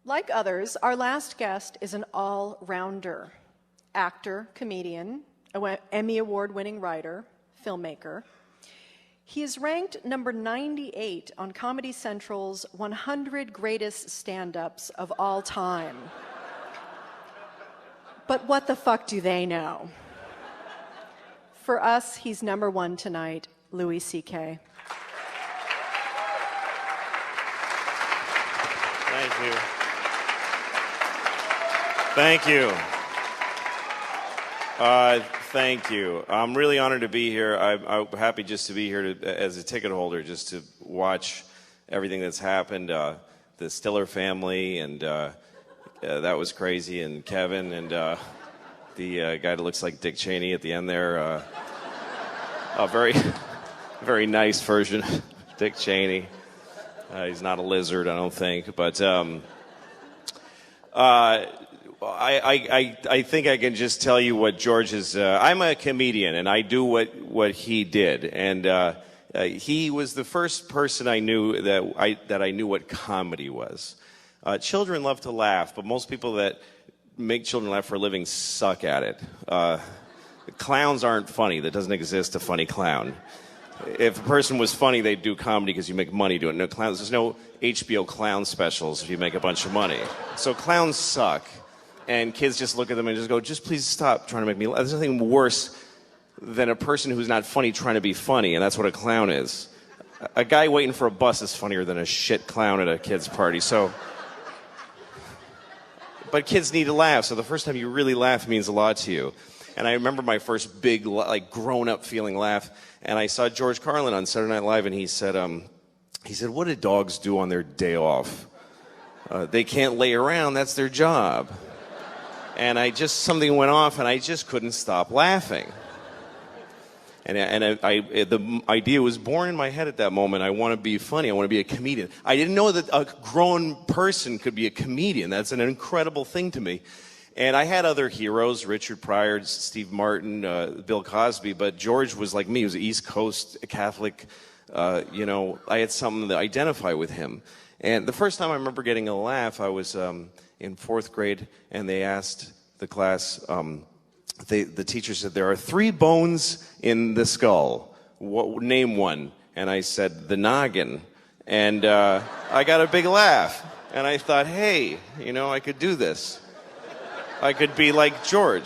Like others, our last guest is an all-rounder. Actor, comedian, Emmy Award-winning writer, filmmaker. He is ranked number 98 on Comedy Central's 100 Greatest Stand-Ups of All Time. But what the fuck do they know? For us, he's number one tonight, Louis C.K. Thank you. Thank you. Thank you. I'm really honored to be here. I'm happy just to be here as a ticket holder, just to watch everything that's happened. The Stiller family, and that was crazy, and Kevin, and the guy that looks like Dick Cheney at the end there. A very, very nice version of Dick Cheney. He's not a lizard, I don't think, but I think I can just tell you what George is. I'm a comedian, and I do what he did, and he was the first person I knew that I knew what comedy was. Children love to laugh, but most people that make children laugh for a living suck at it. Clowns aren't funny. There doesn't exist a funny clown. If a person was funny, they'd do comedy because you make money doing it. No clowns. There's no HBO clown specials if you make a bunch of money. So clowns suck. And kids just look at them and just go, just please stop trying to make me laugh. There's nothing worse than a person who's not funny trying to be funny, and that's what a clown is. A guy waiting for a bus is funnier than a shit clown at a kid's party. So, but kids need to laugh, so the first time you really laugh means a lot to you. And I remember my first big, like, grown-up feeling laugh, and I saw George Carlin on Saturday Night Live, and he said, what do dogs do on their day off? They can't lay around, that's their job. And something went off, and I just couldn't stop laughing. And the idea was born in my head at that moment. I want to be funny. I want to be a comedian. I didn't know that a grown person could be a comedian. That's an incredible thing to me. And I had other heroes, Richard Pryor, Steve Martin, Bill Cosby, but George was like me. He was an East Coast Catholic. I had something to identify with him. And the first time I remember getting a laugh, I was in fourth grade, and they asked the class, the teacher said, there are 3 bones in the skull. Name one. And I said, the noggin. And I got a big laugh. And I thought, hey, I could do this. I could be like George.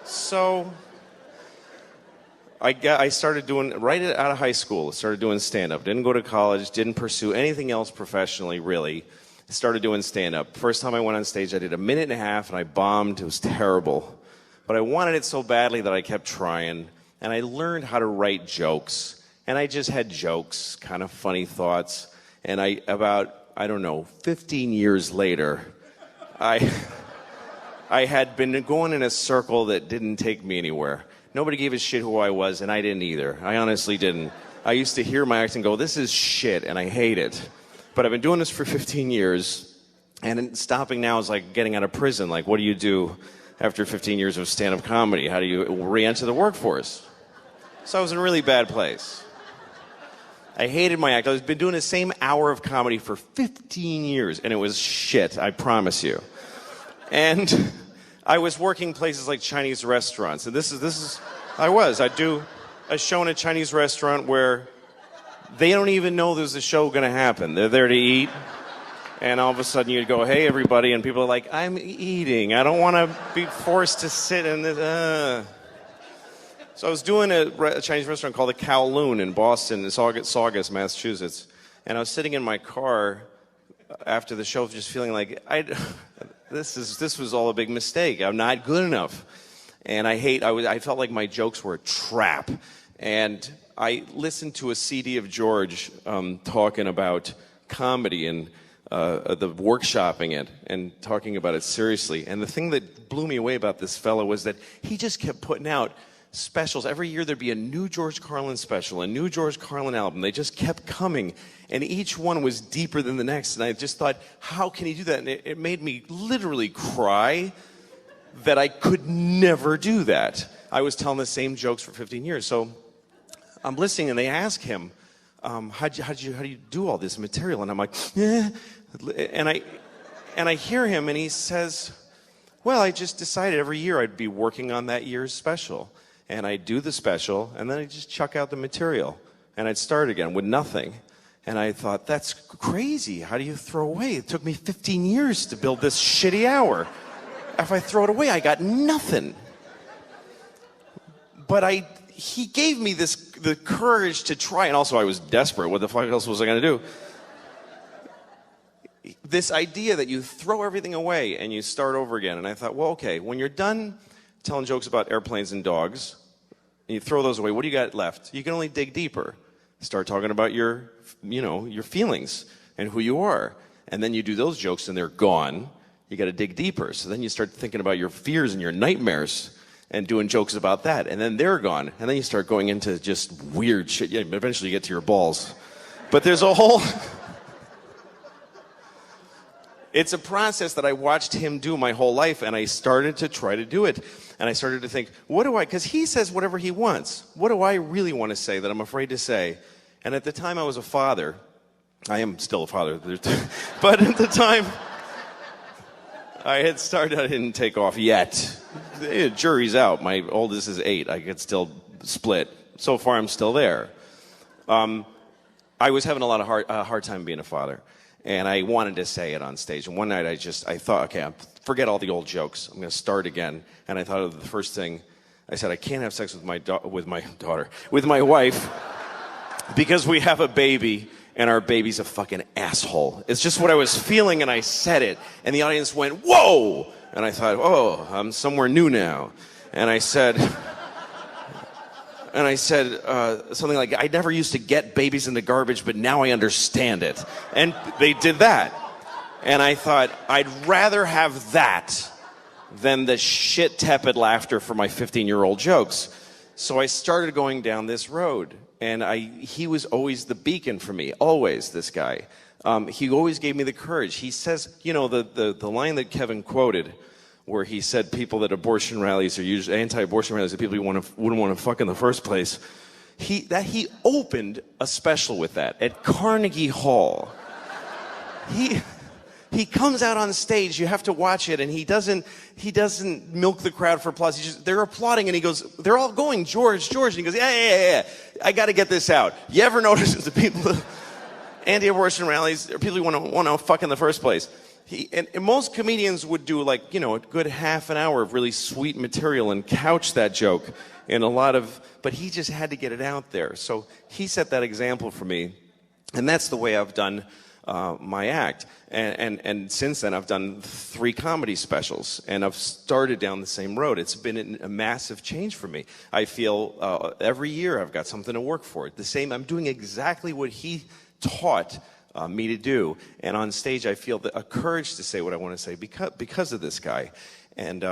So I started doing, right out of high school, started doing stand-up. Didn't go to college, didn't pursue anything else professionally, really. Started doing stand-up. First time I went on stage, I did a minute and a half, and I bombed. It was terrible. But I wanted it so badly that I kept trying, and I learned how to write jokes. And I just had jokes, kind of funny thoughts. And about 15 years later, I had been going in a circle that didn't take me anywhere. Nobody gave a shit who I was, and I didn't either. I honestly didn't. I used to hear my act and go, this is shit, and I hate it. But I've been doing this for 15 years, and stopping now is like getting out of prison. Like, what do you do after 15 years of stand-up comedy? How do you re-enter the workforce? So I was in a really bad place. I hated my act. I've been doing the same hour of comedy for 15 years, and it was shit, I promise you. And I was working places like Chinese restaurants, and I'd do a show in a Chinese restaurant where they don't even know there's a show going to happen. They're there to eat, and all of a sudden you'd go, hey, everybody, and people are like, I'm eating. I don't want to be forced to sit in this. So I was doing a Chinese restaurant called the Kowloon in Boston, in Saugus, Massachusetts, and I was sitting in my car after the show just feeling like, this was all a big mistake. I'm not good enough. And I felt like my jokes were a trap. And I listened to a CD of George talking about comedy and the workshopping it and talking about it seriously. And the thing that blew me away about this fellow was that he just kept putting out specials. Every year there'd be a new George Carlin special, a new George Carlin album. They just kept coming, and each one was deeper than the next. And I just thought, how can he do that? And it made me literally cry that I could never do that. I was telling the same jokes for 15 years. So I'm listening, and they ask him, how do you do all this material? And I'm like, eh. And I hear him, and he says, well, I just decided every year I'd be working on that year's special. And I'd do the special, and then I'd just chuck out the material. And I'd start again with nothing. And I thought, that's crazy. How do you throw away? It took me 15 years to build this shitty hour. If I throw it away, I got nothing. But he gave me the courage to try, and also I was desperate. What the fuck else was I going to do? This idea that you throw everything away and you start over again. And I thought, well, okay, when you're done telling jokes about airplanes and dogs, and you throw those away, what do you got left? You can only dig deeper. Start talking about your feelings and who you are. And then you do those jokes and they're gone. You got to dig deeper. So then you start thinking about your fears and your nightmares and doing jokes about that. And then they're gone. And then you start going into just weird shit. Yeah, eventually you get to your balls. But there's a whole... It's a process that I watched him do my whole life, and I started to try to do it. And I started to think, because he says whatever he wants. What do I really want to say that I'm afraid to say? And at the time I was a father. I am still a father. But at the time I had started, I didn't take off yet. The jury's out. My oldest is 8. I could still split. So far I'm still there. I was having a lot of hard time being a father. And I wanted to say it on stage. And one night I thought, okay, forget all the old jokes. I'm going to start again. And I thought of the first thing. I said, I can't have sex with my wife, because we have a baby, and our baby's a fucking asshole. It's just what I was feeling, and I said it. And the audience went, whoa! And I thought, oh, I'm somewhere new now. And I said... something like, I never used to get babies in the garbage, but now I understand it. And they did that. And I thought, I'd rather have that than the shit tepid laughter for my 15-year-old jokes. So I started going down this road. And he was always the beacon for me, always, this guy. He always gave me the courage. He says, the line that Kevin quoted, where he said people that abortion rallies are usually anti-abortion rallies, are people you wouldn't want to fuck in the first place. He opened a special with that at Carnegie Hall. He comes out on stage, you have to watch it, and he doesn't milk the crowd for applause. They're applauding, and he goes, they're all going, George, and he goes, yeah, I got to get this out. You ever notice the people, anti-abortion rallies are people you want to fuck in the first place? And most comedians would do a good half an hour of really sweet material and couch that joke in but he just had to get it out there. So he set that example for me, and that's the way I've done my act. And since then I've done 3 comedy specials, and I've started down the same road. It's been a massive change for me. I feel every year I've got something to work for. I'm doing exactly what he taught me to do, and on stage I feel a courage to say what I want to say because of this guy. And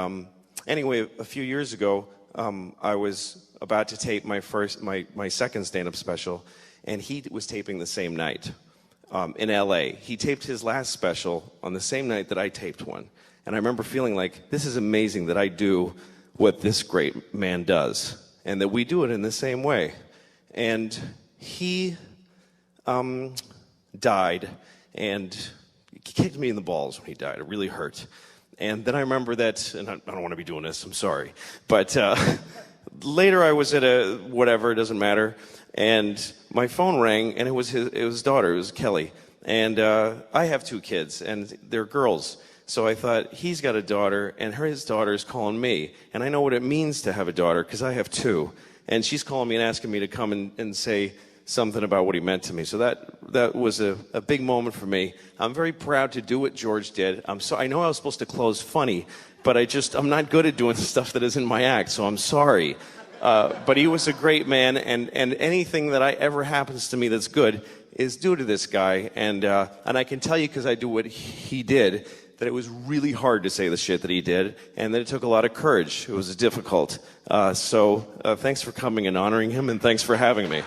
anyway, a few years ago, I was about to tape my second stand-up special, and he was taping the same night in LA. He taped his last special on the same night that I taped one, and I remember feeling like, this is amazing that I do what this great man does, and that we do it in the same way. And he died, and he kicked me in the balls when he died. It really hurt. And then I remember that, and I don't want to be doing this, I'm sorry, but later I was at it doesn't matter, and my phone rang, and it was his daughter, it was Kelly, and I have 2 kids, and they're girls, so I thought, he's got a daughter, and his daughter's calling me, and I know what it means to have a daughter, because I have 2, and she's calling me and asking me to come and say something about what he meant to me. So that was a big moment for me. I'm very proud to do what George did. I know I was supposed to close funny, but I'm not good at doing stuff that isn't my act, so I'm sorry. But he was a great man, and anything that ever happens to me that's good is due to this guy. And I can tell you, because I do what he did, that it was really hard to say the shit that he did, and that it took a lot of courage. It was difficult. So thanks for coming and honoring him, and thanks for having me.